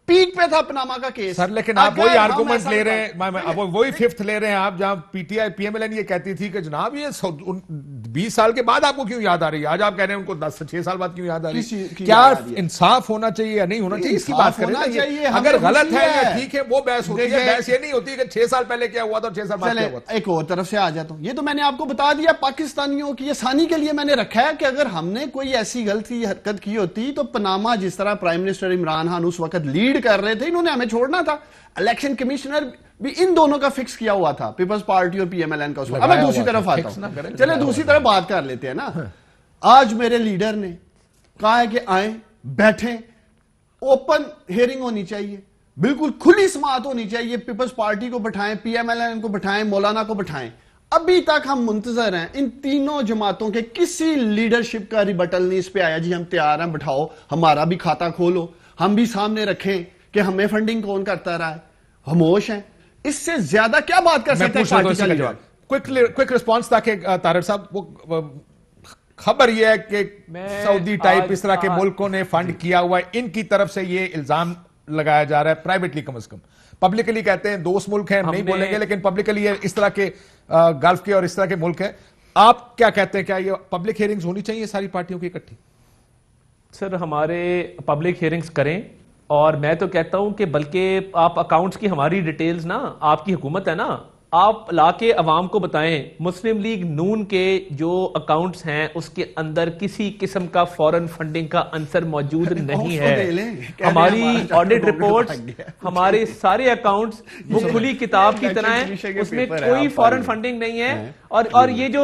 پیک پہ تھا پناما کا کیس. سر لیکن آپ وہی آرگومنٹ لے رہے ہیں, وہی ففتھ لے رہے ہیں آپ, جہاں P T I P M L N یہ کہتی تھی کہ جناب یہ 20 سال کے بعد آپ کو کیوں یاد آ رہی ہے, آج آپ کہہ رہے ہیں ان کو 10 سے 6 سال بعد کیوں یاد آ رہی ہے. کیا انصاف ہونا چاہیے یا نہیں ہونا چاہیے, اس کی بات کرنا چاہیے. اگر غلط ہے یا ٹھیک ہے وہ بحث ہوتی ہے, بحث یہ نہیں ہوتی کہ 6 سال پہلے کیا ہوا تھا اور 6 سال بعد کیا ہوا تھا. ایک اور طرف سے آ جاتا ہوں, یہ تو میں نے آپ کو بتا دیا پاکستانیوں کی آسانی کے لیے میں نے رکھا ہے کہ اگر ہم نے کوئی ایسی غلطی حرکت کی ہوتی تو پناما جس طرح پرائم منسٹر عمران خان اس وقت لیڈ کر رہے تھے, انہوں نے ہمیں چھوڑنا تھا. الیکشن کمیشنر بھی ان دونوں کا فکس کیا ہوا تھا, پیپلز پارٹی اور پی ایم ایل این کا. اب میں دوسری طرف آتا ہوں, چلے دوسری طرف بات کر لیتے ہیں نا. آج میرے لیڈر نے کہا ہے کہ آئیں بیٹھیں, اوپن ہیئرنگ ہونی چاہیے, بالکل کھلی سماعت ہونی چاہیے. پیپلز پارٹی کو بٹھائیں, پی ایم ایل این کو بٹھائیں, مولانا کو بٹھائیں. ابھی تک ہم منتظر ہیں, ان تینوں جماعتوں کے کسی لیڈرشپ کا ریبٹل نہیں اس پہ آیا. جی ہم تیار ہیں, بٹھاؤ, ہمارا بھی کھاتا کھولو, ہم بھی سامنے رکھیں کہ ہمیں فنڈنگ کون کرتا رہا ہے. خاموش ہیں. اس سے زیادہ کیا بات کر سکتے ہیں؟ کوئک رسپانس تھا کہ تارڑ صاحب, وہ خبر یہ ہے کہ سعودی ٹائپ اس طرح کے ملکوں نے فنڈ کیا ہوا ہے, ان کی طرف سے یہ الزام لگایا جا رہا ہے پرائیویٹلی, کم از کم. پبلکلی کہتے ہیں دوست ملک ہیں, نہیں بولیں گے, لیکن پبلکلی اس طرح کے گلف کے اور اس طرح کے ملک ہیں. آپ کیا کہتے ہیں, کیا یہ پبلک ہیئرنگز ہونی چاہیے ساری پارٹیوں کی اکٹھی؟ سر ہمارے پبلک ہیئرنگز کریں, اور میں تو کہتا ہوں کہ بلکہ آپ اکاؤنٹس کی ہماری ڈیٹیلز نا, آپ کی حکومت ہے نا, آپ لا کے عوام کو بتائیں مسلم لیگ نون کے جو اکاؤنٹس ہیں اس کے اندر کسی قسم کا فورن فنڈنگ کا عنصر موجود نہیں ہے. ہماری آڈٹ رپورٹ, ہمارے سارے اکاؤنٹس وہ کھلی کتاب کی طرح ہیں, اس میں کوئی فورن فنڈنگ نہیں ہے. اور یہ جو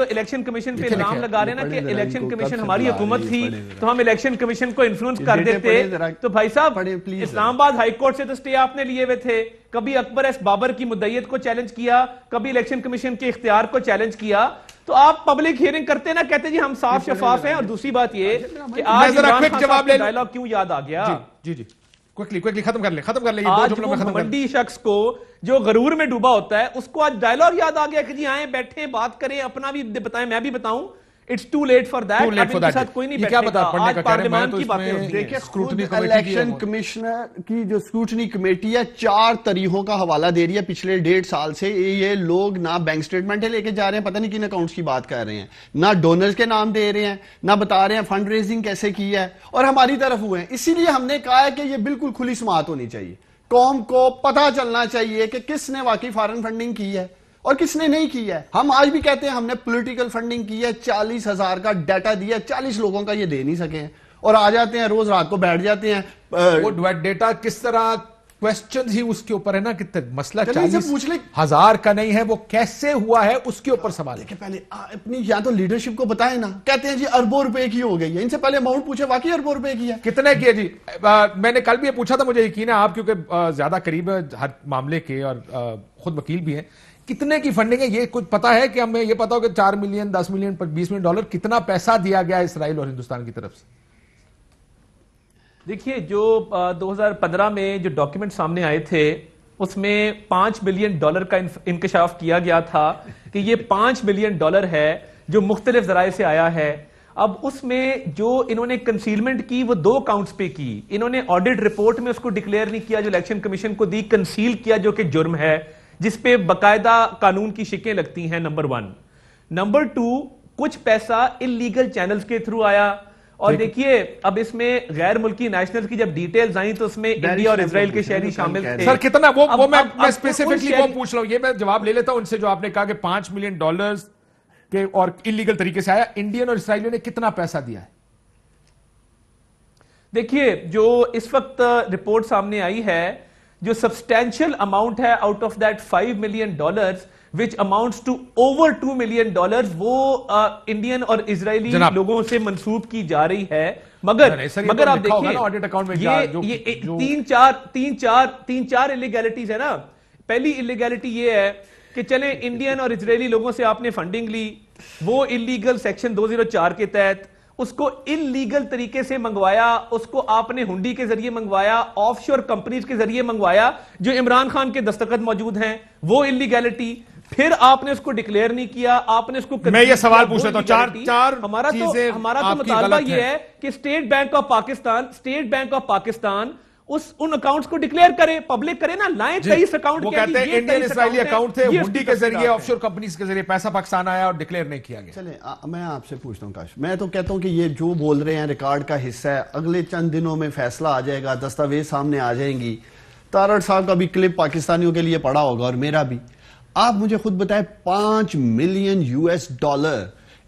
الیکشن کمیشن پہ الزام لگا رہے ہیں نا کہ الیکشن کمیشن ہماری حکومت تھی تو ہم الیکشن کمیشن کو انفلوئنس کر دیتے, تو بھائی صاحب اسلام آباد ہائی کورٹ سے تو اسٹے آپ نے لیے ہوئے تھے, کبھی اکبر ایس بابر کی مدعیت کو چیلنج کیا, کبھی الیکشن کمیشن کے اختیار کو چیلنج کیا. تو آپ پبلک ہیئرنگ کرتے نا, کہتے جی ہم صاف شفاف ہیں. اور دوسری بات یہ کہ آج عمران خان صاحب کا ڈائلاگ کیوں یاد آ گیا؟ جی کوئکلی ختم کر لیں. آج وہ گھمنڈی شخص کو جو غرور میں ڈوبا ہوتا ہے اس کو آج ڈائلاگ یاد آ گیا کہ جی آئیں بیٹھیں بات کریں, اپنا بھی بتائیں میں بھی بتاؤں. It's too late for that. اب ان کے ساتھ کوئی نہیں بیٹھے گا. آج پارلیمان کی باتیں ہوتی ہیں. دیکھیں خود الیکشن کمیشنر کی جو اسکروٹنی کمیٹی ہے 4 طریقوں کا حوالہ دے رہی ہے پچھلے 1.5 سال سے. یہ لوگ نہ بینک سٹیٹمنٹیں لے کے جا رہے ہیں, پتہ نہیں کن اکاؤنٹس کی بات کر رہے ہیں, نہ ڈونرز کے نام دے رہے ہیں, نہ بتا رہے ہیں فنڈ ریزنگ کیسے کی ہے, اور ہماری طرف ہوئے ہیں. اسی لیے ہم نے کہا ہے کہ یہ بالکل کھلی سماعت ہونی چاہیے. قوم کو پتہ چلنا چاہیے کہ کس نے واقعی فارن فنڈنگ کی ہے اور کس نے نہیں کی ہے. ہم آج بھی کہتے ہیں ہم نے پولیٹیکل فنڈنگ کی ہے, 40,000 کا ڈیٹا دیا, 40 لوگوں کا یہ دے نہیں سکے ہیں, اور آ جاتے ہیں روز رات کو بیٹھ جاتے ہیں. وہ ڈیٹا کس طرح کویسچن ہی اس کے اوپر ہے نا, کہ مسئلہ 40,000 کا نہیں ہے, وہ کیسے ہوا ہے اس کے اوپر سوال ہے. پہلے اپنی یا تو لیڈرشپ کو بتائیں نا, کہتے ہیں جی اربوں روپے کی ہو گئی ہے. ان سے پہلے اماؤنٹ پوچھے واقعی اربوں روپے کی ہے, کتنے کی ہے جی. میں نے کل بھی یہ پوچھا تھا, مجھے یقین ہے آپ کیونکہ زیادہ قریب ہے ہر معاملے کے اور خود وکیل بھی ہیں, کتنے کی فنڈنگ ہے یہ کچھ پتا ہے کہ ہمیں یہ پتا ہو کہ 4 ملین 10 ملین 20 ملین ڈالر کتنا پیسہ دیا گیا اسرائیل اور ہندوستان کی طرف سے؟ دیکھیے جو 2015 میں جو ڈاکیومنٹ سامنے آئے تھے اس میں $5 بلین کا انکشاف کیا گیا تھا کہ یہ $5 بلین ہے جو مختلف ذرائع سے آیا ہے. اب اس میں جو انہوں نے کنسیلمنٹ کی وہ 2 اکاؤنٹس پہ کی. انہوں نے آڈٹ رپورٹ میں اس کو ڈکلیئر نہیں کیا جو الیکشن کمیشن کو دی, کنسیل کیا جو کہ جرم ہے, جس پہ باقاعدہ قانون کی شکیں لگتی ہیں. نمبر 1. نمبر 2, کچھ پیسہ انلیگل چینلز کے تھرو آیا. اور دیکھیے اب اس میں غیر ملکی نیشنل کی جب ڈیٹیلز آئیں تو اس میں انڈیا اور اسرائیل کے شہری شامل تھے. سر کتنا وہ میں اسپیسیفکلی وہ پوچھ رہا ہوں, یہ میں جواب لے لیتا ہوں ان سے جو آپ نے کہا کہ $5 ملین کے اور انلیگل طریقے سے آیا. انڈین اور اسرائیلیوں نے کتنا پیسہ دیا ہے؟ دیکھیے جو اس وقت رپورٹ سامنے آئی ہے, جو سبسٹینشل اماؤنٹ ہے out of that $5 million which amounts to over $2 million, وہ انڈین اور اسرائیلی لوگوں سے منسوب کی جا رہی ہے. مگر آپ دیکھیے یہ تین چار انلیگیلٹیز ہے نا. پہلی انلیگیلٹی یہ ہے کہ چلیں انڈین اور اسرائیلی لوگوں سے آپ نے فنڈنگ لی, وہ انلیگل سیکشن 204 کے تحت اس کو انلیگل طریقے سے منگوایا, اس کو آپ نے ہنڈی کے ذریعے منگوایا, آف شور کمپنیز کے ذریعے منگوایا جو عمران خان کے دستخط موجود ہیں, وہ انلیگیلٹی. پھر آپ نے اس کو ڈکلیئر نہیں کیا, آپ نے اس کو میں یہ سوال پوچھ رہا ہوں, چار ہمارا تو مطالبہ یہ ہے کہ state bank of Pakistan in accounts کو ڈکلیئر کرے, پبلک کرے نا, لائیں 23 اکاؤنٹ. وہ کہتے ہیں انڈین اسرائیلی اکاؤنٹ تھے, ہنڈی کے ذریعے آف شور کمپنیز کے ذریعے پیسہ پاکستان آیا اور ڈکلیئر نہیں کیا گیا. چلیں میں آپ سے پوچھتا ہوں کاش, میں تو کہتا ہوں کہ یہ جو بول رہے ہیں ریکارڈ کا حصہ ہے, اگلے چند دنوں میں فیصلہ آ جائے گا, دستاویز سامنے آ جائیں گی. تارڑ صاحب کا بھی کلپ پاکستانیوں کے لیے پڑا ہوگا اور میرا بھی. آپ مجھے خود بتائیں $5 ملین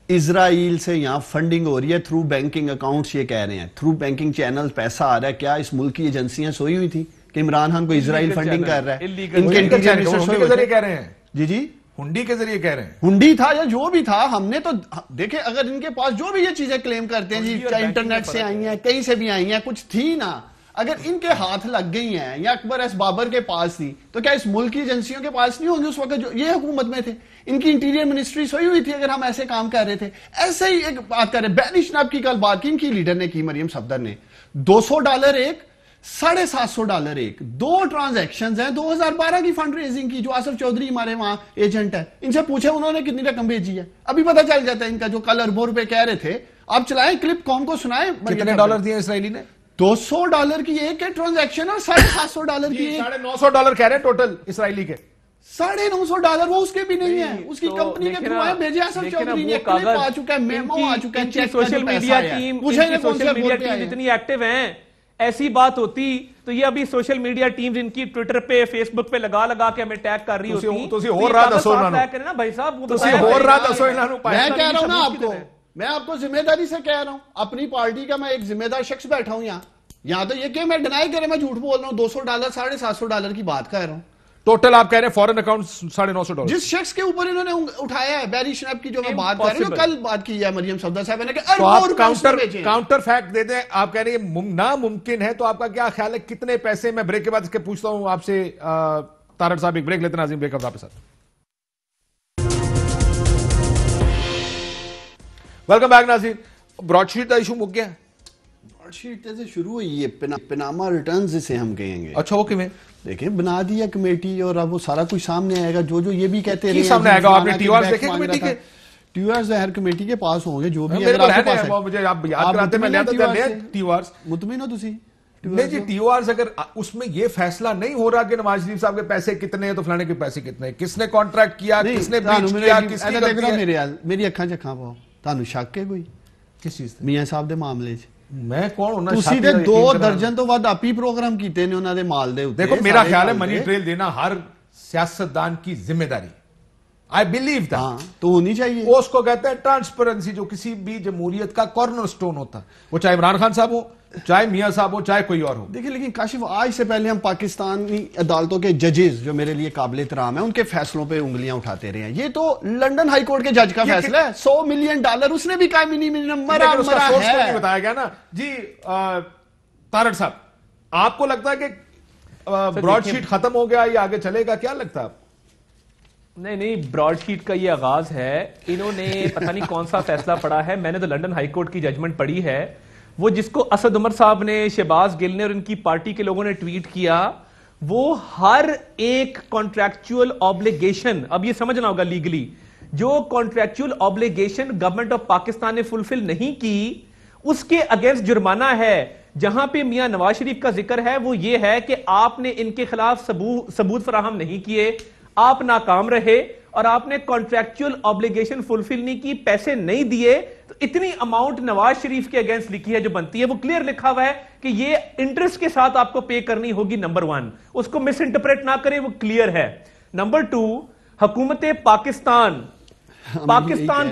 اسرائیل سے یہاں فنڈنگ ہو رہی ہے تھرو بینکنگ اکاؤنٹس, یہ کہہ رہے ہیں تھرو بینکنگ چینل پیسہ آ رہا ہے. کیا اس ملک کی ایجنسیاں سوئی ہوئی تھی کہ عمران خان کو اسرائیل فنڈنگ کر رہا ہے؟ ان کے انٹیریئر منسٹر کے ذریعے کہہ رہے ہیں. جی ہنڈی کے ذریعے کہہ رہے ہیں, ہنڈی تھا یا جو بھی تھا. ہم نے تو دیکھیں اگر ان کے پاس جو بھی یہ چیزیں کلیم کرتے ہیں جی, چاہے انٹرنیٹ سے آئی ہیں, کہیں سے بھی آئی ہیں, کچھ تھی نا, اگر ان کے ہاتھ لگ گئی ہیں یا اکبر ایس بابر کے پاس تھی تو کیا اس ملک کی ایجنسیوں کے پاس نہیں ہوں گے اس وقت جو یہ حکومت میں تھے؟ ان کی انٹیریئر منسٹری سوئی ہوئی تھی اگر ہم ایسے کام کر رہے تھے. ایسے ہی ایک بات کر رہے ہیں, بینی شناب کی کل بات کی, ان کی لیڈر نے کی, مریم صفدر نے, $200 ایک, $750 ایک, 2 ٹرانزیکشنز ہیں 2012 کی فنڈ ریزنگ کی, جو آصف چودھری ہمارے وہاں ایجنٹ ہے, ان سے پوچھے انہوں نے کتنی رقم بھیجی ہے, ابھی پتہ چل جاتا ہے ان کا. جو کل اربوں روپے کہہ رہے تھے, آپ چلائیں کلپ قوم کو سنائیں. کتنے ڈالر دیے اسرائیلی نے؟ $200 کی ایک ہے ٹرانزیکشن اور $750 کی ایک. $900 کہہ رہے ہیں ٹوٹل اسرائیلی کے. $950 وہ اس کے بھی نہیں ہیں, اس کی کمپنی کے تھرو ہے, بھیجے آصف چودھری نے, کلپ آ چکا ہے, میمو آ چکا ہے, چیک سوشل میڈیا ٹیم اتنی ایکٹیو ہیں. ایسی بات ہوتی تو یہ ابھی سوشل میڈیا ٹیمز ان کی ٹویٹر پہ, فیس بک پہ لگا کے ہمیں ٹیگ کر رہی ہوتی. بھائی صاحب میں کہہ رہا ہوں نا آپ کو, میں آپ کو ذمہ داری سے کہہ رہا ہوں, اپنی پارٹی کا میں ایک ذمہ دار شخص بیٹھا ہوں یہاں تو یہ کہ میں ڈینائی کرے میں جھوٹ بول رہا ہوں. $200 $750 کی بات کر رہا ہوں. ٹوٹل آپ کہہ رہے ہیں فورن اکاؤنٹ $950. جس شخص کے اوپر انہوں نے اٹھایا ہے, بیری شناب کی جو میں بات کر رہا ہوں, کل بات کی ہے مریم صفدر صاحب نے کہ کاؤنٹر فیکٹ دے دیں. آپ کہہ رہے ہیں ناممکن ہے, تو آپ کا کیا خیال ہے کتنے پیسے؟ میں بریک کے بعد اس کے پوچھتا ہوں آپ سے. تارڑ صاحب ایک بریک لیتے ہیں, ناظرین بریک آپ کے ساتھ. ویلکم بیک ناظرین. براڈ شیٹ کا ایشو مک گیا. براڈ شیٹ سے شروع ہوئی ہے, پناما ریٹرنز جسے ہم کہیں گے. اچھا, وہ کیویں؟ دیکھیں بنا دیا کمیٹی اور اب وہ سارا کچھ سامنے آئے گا. جو یہ بھی کہتے ہیں سامنے آئے گا. آپ نے ٹی آرز دیکھے کمیٹی کے؟ ٹی آرز ہر کمیٹی کے پاس ہوں گے, جو بھی اگر آپ کے پاس ہے. مجھے آپ یاد کراتے میں لیتا تھا ٹی آرز. مطمئن ہو تسی؟ نہیں جی, ٹی آرز اگر اس میں یہ فیصلہ نہیں ہو رہا کہ نواز شریف صاحب کے پیسے کتنے ہیں تو فلانے کے پیسے کتنے ہیں, کس نے کانٹریکٹ کیا, کس نے بیچ کیا, کس کی غلطی ہے. میری اکھاں چکھاں پاؤ, تانوں شک ہے کوئی کس چیز تے؟ میاں صاحب دے معاملے چ میں کون ہونا شک؟ تسی دے 2 درجن تو ود اپی پروگرام کیتے نے انہاں دے مال دے اوتے. دیکھو میرا خیال ہے منی ٹریل دینا ہر سیاستدان کی ذمہ داری. I believe that. ہاں تو ہونی چاہیے. اس کو کہتے ہیں ٹرانسپیرنسی, جو کسی بھی جمہوریت کا کارنر سٹون ہوتا, وہ چاہے عمران خان صاحب ہو, چاہے میاں صاحب ہو, چاہے کوئی اور ہو. دیکھیں لیکن کاشف, آج سے پہلے ہم پاکستانی عدالتوں کے ججز جو میرے لیے قابل احترام ہیں, ان کے فیصلوں پہ انگلیاں اٹھاتے رہے ہیں. یہ تو لنڈن ہائی کورٹ کے جج کا فیصلہ ہے, $100 ملین اس نے بھی کہا مرا ہے. بتایا گیا نا جی. تارڑ صاحب, آپ کو لگتا ہے کہ براڈ شیٹ ختم ہو گیا یا آگے چلے گا؟ کیا لگتا ہے آپ؟ نہیں, براڈ شیٹ کا یہ آغاز ہے. انہوں نے پتہ نہیں کون سا فیصلہ پڑا ہے, میں نے تو لنڈن ہائی کورٹ کی ججمنٹ پڑھی ہے, وہ جس کو اسد عمر صاحب نے, شہباز گل نے اور ان کی پارٹی کے لوگوں نے ٹویٹ کیا, وہ ہر ایک کانٹریکچول آبلیگیشن, اب یہ سمجھنا ہوگا لیگلی, جو contractual obligation government of Pakistan نے فلفل نہیں کی اس کے اگینسٹ جرمانہ ہے. جہاں پہ میاں نواز شریف کا ذکر ہے وہ یہ ہے کہ آپ نے ان کے خلاف ثبوت فراہم نہیں کیے, آپ ناکام رہے اور آپ نے کانٹریکچوئل آبلیگیشن فلفل نہیں کی, پیسے نہیں دیے, تو اتنی اماؤنٹ نواز شریف کے اگینسٹ لکھی ہے جو بنتی ہے, وہ کلیئر لکھا ہوا ہے کہ یہ انٹرسٹ کے ساتھ آپ کو پے کرنی ہوگی. نمبر 1, اس کو مس انٹرپریٹ نہ کریں, وہ کلیئر ہے. نمبر 2, حکومت پاکستان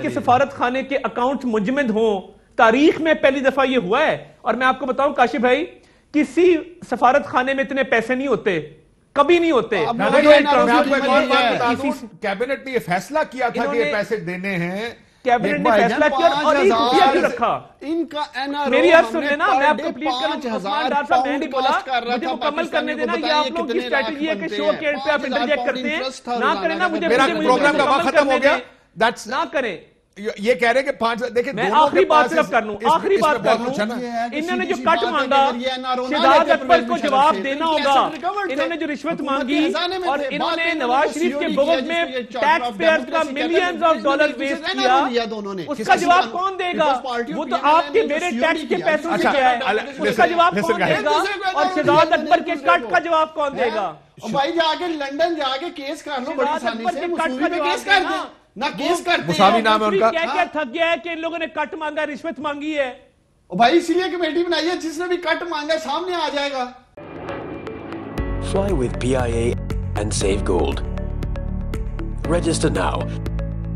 کے سفارت خانے کے اکاؤنٹ منجمد ہوں. تاریخ میں پہلی دفعہ یہ ہوا ہے, اور میں آپ کو بتاؤں کاشف بھائی, کسی سفارت خانے میں اتنے پیسے نہیں ہوتے, کبھی نہیں ہوتے. کیبنٹ نے یہ فیصلہ کیا تھا کہ یہ پیسے دینے ہیں, کیبنٹ نے فیصلہ کیا اور ایک روپیہ بھی رکھا. ان کا میری عرض سن لینا, میں آپ کو پلیز کروں, عثمان ڈار صاحب میں نہیں بولا, مجھے مکمل کرنے دینا. یہ آپ لوگ کی اسٹریٹجی ہے کہ شو کے اینڈ پہ آپ انٹرجیکٹ کرتے ہیں, نہ کریں نا. مجھے پروگرام کا وقت ختم ہو گیا, نہ کریں. یہ کہہ رہے کہ 5, دیکھیں میں آخری بات صرف کر لوں, آخری بات کر لوں. انہوں نے جو کٹ مانگا, شہزاد اکبر کو جواب دینا ہوگا. انہوں نے جو رشوت مانگی اور انہوں نے نواز شریف کے بغض میں ٹیکس پیئرز کا ملینز آف ڈالر ویسٹ کیا, اس کا جواب کون دے گا؟ وہ تو آپ کے میرے ٹیکس کے پیسوں سے کیا ہے, اس کا جواب کون دے گا؟ اور شہزاد اکبر کے کٹ کا جواب کون دے گا؟ بھائی جا کے لنڈن جا کے کیس کر لو, بڑی آسانی سے مسوری میں کیس کر دیں. نہ کیس کرتے ہیں, مساوی نام ہے ان کا. کیا تھک گیا ہے کہ ان لوگوں نے کٹ مانگا, رشوت مانگی ہے. بھائی اسی لیے کمیٹی بنائی ہے, جس نے بھی کٹ مانگا سامنے آ جائے گا. Fly with PIA and save gold. Register now.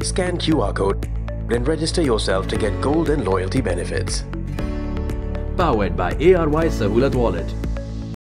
Scan QR code and register yourself to get gold and loyalty benefits. Powered by ARY Sahulat Wallet.